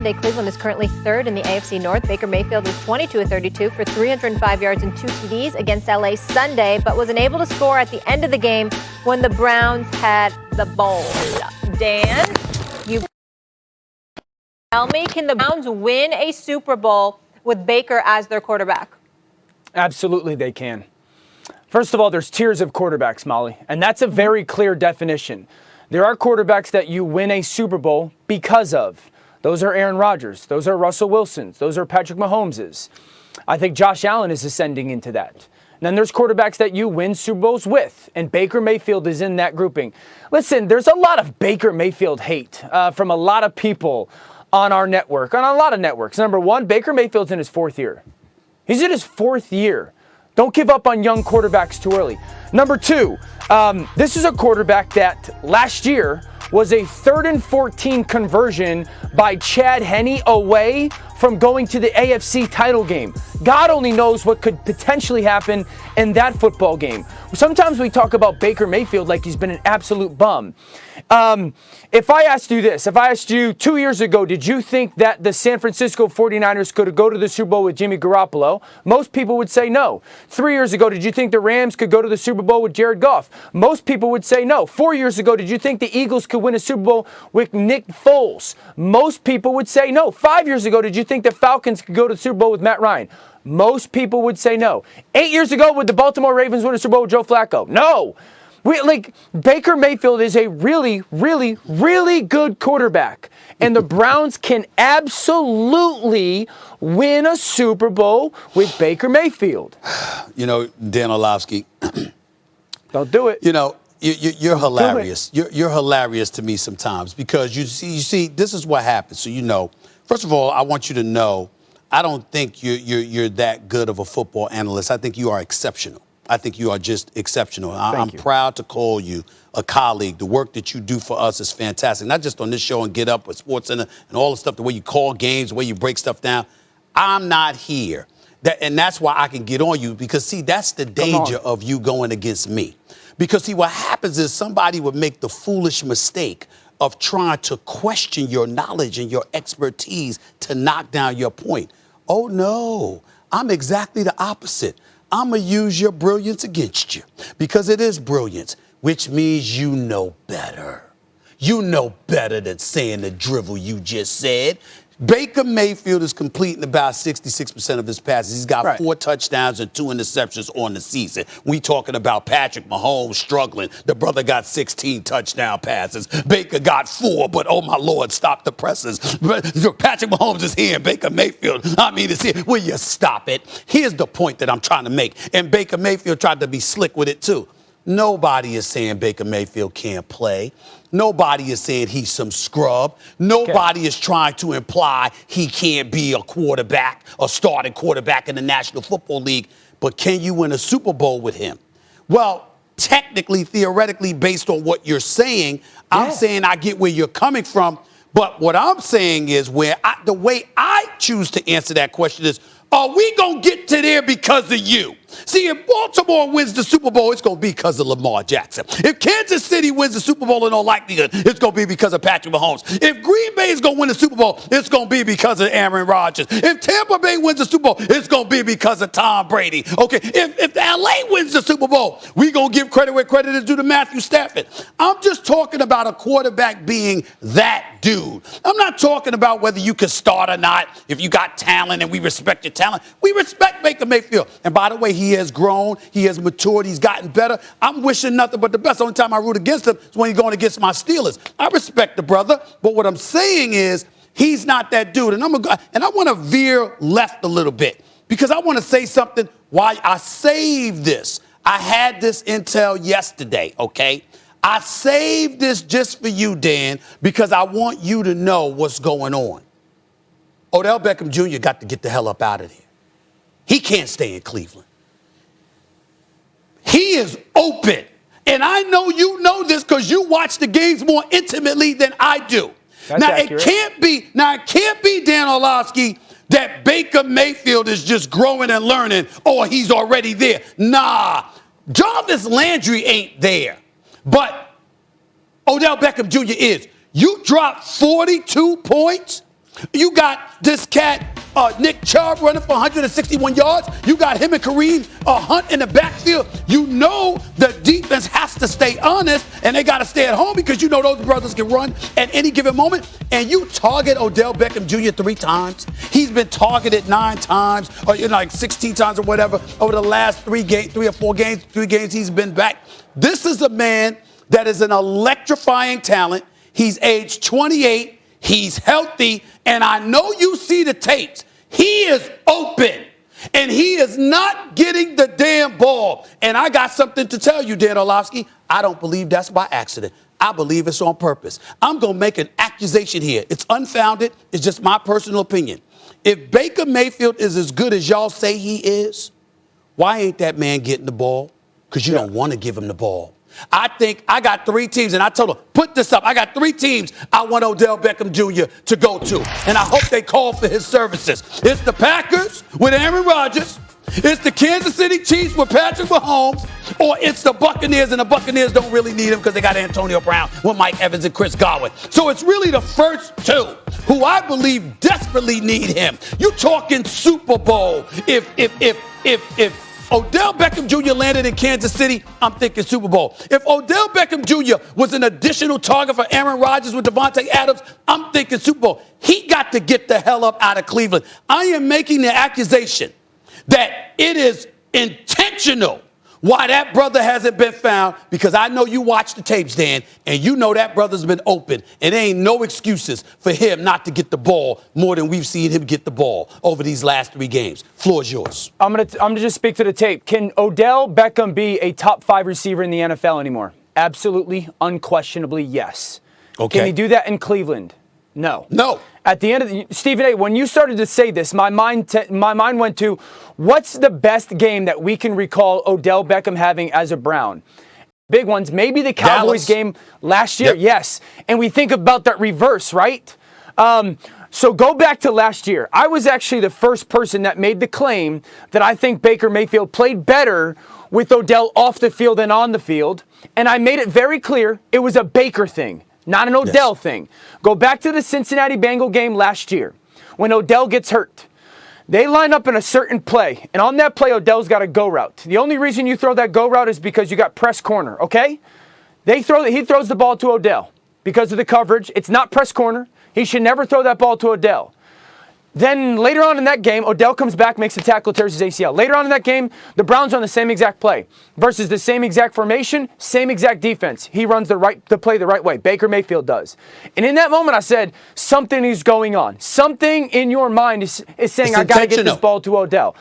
Cleveland is currently third in the AFC North. Baker Mayfield was 22 of 32 for 305 yards and 2 TDs against LA Sunday, but was unable to score at the end of the game when the Browns had the ball. Dan, you tell me, can the Browns win a Super Bowl with Baker as their quarterback? Absolutely they can. First of all, there's tiers of quarterbacks, Molly, and that's a very clear definition. There are quarterbacks that you win a Super Bowl because of. Those are Aaron Rodgers. Those are Russell Wilsons. Those are Patrick Mahomeses. I think Josh Allen is ascending into that. And then there's quarterbacks that you win Super Bowls with, and Baker Mayfield is in that grouping. Listen, there's a lot of Baker Mayfield hate from a lot of people on our network, on a lot of networks. Number one, Baker Mayfield's in his fourth year. He's in his fourth year. Don't give up on young quarterbacks too early. Number two, this is a quarterback that last year was a 3rd and 14 conversion by Chad Henne away from going to the AFC title game. God only knows what could potentially happen in that football game. Sometimes we talk about Baker Mayfield like he's been an absolute bum. If I asked you this, if I asked you 2 years ago, did you think that the San Francisco 49ers could go to the Super Bowl with Jimmy Garoppolo? Most people would say no. 3 years ago, did you think the Rams could go to the Super Bowl with Jared Goff? Most people would say no. 4 years ago, did you think the Eagles could win a Super Bowl with Nick Foles? Most people would say no. 5 years ago, did you think the Falcons could go to the Super Bowl with Matt Ryan? Most people would say no. 8 years ago, would the Baltimore Ravens win a Super Bowl with Joe Flacco? No. Baker Mayfield is a really, really, really good quarterback. And the Browns can absolutely win a Super Bowl with Baker Mayfield. You know, Dan Orlovsky. Don't do it. You know, you're hilarious. You're hilarious to me sometimes because you see, this is what happens. So, you know, first of all, I want you to know, I don't think you're that good of a football analyst. I think you are exceptional. I think you are just exceptional. I'm proud to call you a colleague. The work that you do for us is fantastic, not just on this show and Get Up with SportsCenter and all the stuff, the way you call games, the way you break stuff down. I'm not here. And that's why I can get on you because, see, that's the danger of you going against me. Because, see, what happens is somebody would make the foolish mistake of trying to question your knowledge and your expertise to knock down your point. Oh, no, I'm exactly the opposite. I'm going to use your brilliance against you because it is brilliance, which means you know better. You know better than saying the drivel you just said. Baker Mayfield is completing about 66% of his passes. He's got 4 touchdowns and 2 interceptions on the season. We talking about Patrick Mahomes struggling. The brother got 16 touchdown passes. Baker got 4, but oh my Lord, stop the presses. Patrick Mahomes is here and Baker Mayfield, is here. Will you stop it? Here's the point that I'm trying to make. And Baker Mayfield tried to be slick with it too. Nobody is saying Baker Mayfield can't play. Nobody is saying he's some scrub. Nobody is trying to imply he can't be a quarterback, a starting quarterback in the National Football League. But can you win a Super Bowl with him? Well, technically, theoretically, based on what you're saying, I'm saying I get where you're coming from. But what I'm saying is the way I choose to answer that question is, are we going to get to there because of you? See, if Baltimore wins the Super Bowl, it's going to be because of Lamar Jackson. If Kansas City wins the Super Bowl in all likelihood, it's going to be because of Patrick Mahomes. If Green Bay is going to win the Super Bowl, it's going to be because of Aaron Rodgers. If Tampa Bay wins the Super Bowl, it's going to be because of Tom Brady. Okay, if LA wins the Super Bowl, we're going to give credit where credit is due to Matthew Stafford. I'm just talking about a quarterback being that dude. I'm not talking about whether you can start or not, if you got talent and we respect your talent. We respect Baker Mayfield. And by the way, he has grown. He has matured. He's gotten better. I'm wishing nothing but the best. The only time I root against him is when he's going against my Steelers. I respect the brother. But what I'm saying is he's not that dude. And I want to veer left a little bit because I want to say something why I saved this. I had this intel yesterday, okay? I saved this just for you, Dan, because I want you to know what's going on. Odell Beckham Jr. got to get the hell up out of there. He can't stay in Cleveland. He is open. And I know you know this because you watch the games more intimately than I do. That's accurate. It can't be, Dan Orlovsky, that Baker Mayfield is just growing and learning, or he's already there. Nah, Jarvis Landry ain't there. But Odell Beckham Jr. is. You dropped 42 points You got this cat, Nick Chubb, running for 161 yards. You got him and Kareem Hunt in the backfield. You know the defense has to stay honest, and they got to stay at home because you know those brothers can run at any given moment. And you target Odell Beckham Jr. 3 times. He's been targeted 9 times, or like 16 times or whatever, over the last 3 or 4 games, 3 games he's been back. This is a man that is an electrifying talent. He's age 28. He's healthy, and I know you see the tapes. He is open, and he is not getting the damn ball. And I got something to tell you, Dan Orlovsky. I don't believe that's by accident. I believe it's on purpose. I'm going to make an accusation here. It's unfounded. It's just my personal opinion. If Baker Mayfield is as good as y'all say he is, why ain't that man getting the ball? Because you don't want to give him the ball. I think I got 3 teams, and I told them, put this up. I got 3 teams I want Odell Beckham Jr. to go to, and I hope they call for his services. It's the Packers with Aaron Rodgers. It's the Kansas City Chiefs with Patrick Mahomes, or it's the Buccaneers, and the Buccaneers don't really need him because they got Antonio Brown with Mike Evans and Chris Godwin. So it's really the first 2 who I believe desperately need him. You talking Super Bowl. If Odell Beckham Jr. landed in Kansas City, I'm thinking Super Bowl. If Odell Beckham Jr. was an additional target for Aaron Rodgers with Devontae Adams, I'm thinking Super Bowl. He got to get the hell up out of Cleveland. I am making the accusation that it is intentional why that brother hasn't been found, because I know you watch the tapes, Dan, and you know that brother's been open, and there ain't no excuses for him not to get the ball more than we've seen him get the ball over these last 3 games. Floor is yours. I'm gonna just speak to the tape. Can Odell Beckham be a top 5 receiver in the NFL anymore? Absolutely, unquestionably, yes. Okay. Can he do that in Cleveland? No. No. At the end of the Stephen A., when you started to say this, my mind went to, what's the best game that we can recall Odell Beckham having as a Brown? Big ones, maybe the Cowboys game last year, yes. And we think about that reverse, right? So go back to last year. I was actually the first person that made the claim that I think Baker Mayfield played better with Odell off the field than on the field. And I made it very clear it was a Baker thing, not an Odell thing. Go back to the Cincinnati Bengal game last year when Odell gets hurt. They line up in a certain play, and on that play, Odell's got a go route. The only reason you throw that go route is because you got press corner, okay? He throws the ball to Odell because of the coverage. It's not press corner. He should never throw that ball to Odell. Then later on in that game, Odell comes back, makes a tackle, tears his ACL. Later on in that game, the Browns run the same exact play versus the same exact formation, same exact defense. He runs the play the right way. Baker Mayfield does. And in that moment, I said, something is going on. Something in your mind is saying, I got to get this ball to Odell.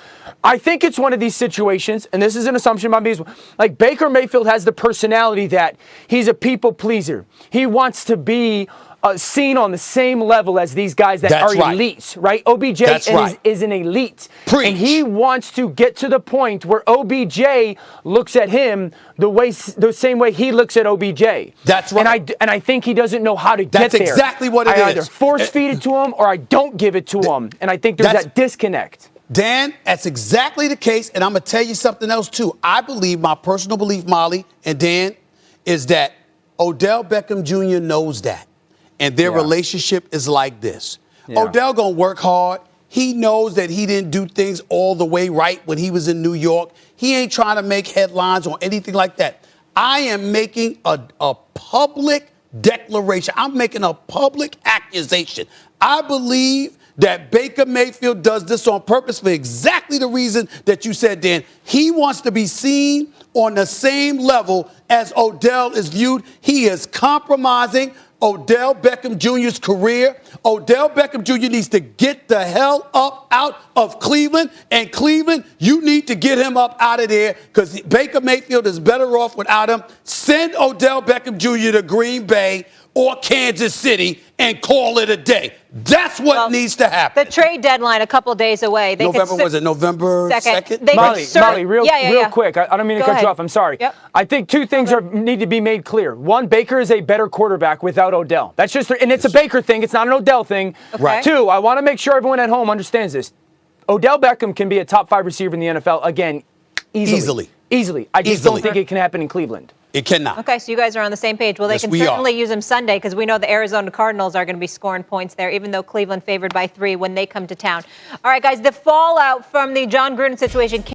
I think it's one of these situations, and this is an assumption by me, like Baker Mayfield has the personality that he's a people pleaser. He wants to be seen on the same level as these guys that are elites, right? OBJ is an elite. Preach. And he wants to get to the point where OBJ looks at him the same way he looks at OBJ. That's right. And I think he doesn't know how to get there. That's exactly what it is. I either force feed it to him or I don't give it to him. And I think there's that disconnect. Dan, that's exactly the case. And I'm going to tell you something else, too. I believe, my personal belief, Molly and Dan, is that Odell Beckham Jr. knows that. And their relationship is like this. Odell going to work hard. He knows that he didn't do things all the way right when he was in New York. He ain't trying to make headlines or anything like that. I am making a public declaration. I'm making a public accusation. I believe that Baker Mayfield does this on purpose for exactly the reason that you said, Dan. He wants to be seen on the same level as Odell is viewed. He is compromising Odell Beckham Jr.'s career. Odell Beckham Jr. needs to get the hell up out of Cleveland. And Cleveland, you need to get him up out of there because Baker Mayfield is better off without him. Send Odell Beckham Jr. to Green Bay or Kansas City and call it a day. That's what needs to happen. The trade deadline a couple days away. Was it November 2nd? Molly, real quick. I don't mean to cut you off. I'm sorry. Yep. I think 2 things need to be made clear. One, Baker is a better quarterback without Odell. That's just, and it's a Baker thing. It's not an Odell thing. Okay. Right. 2, I want to make sure everyone at home understands this. Odell Beckham can be a top 5 receiver in the NFL again, easily. I just don't think it can happen in Cleveland. It cannot. Okay, so you guys are on the same page. Well, they Yes, can we certainly are. use him Sunday because we know the Arizona Cardinals are going to be scoring points there, even though Cleveland favored by 3 when they come to town. All right, guys, the fallout from the John Gruden situation.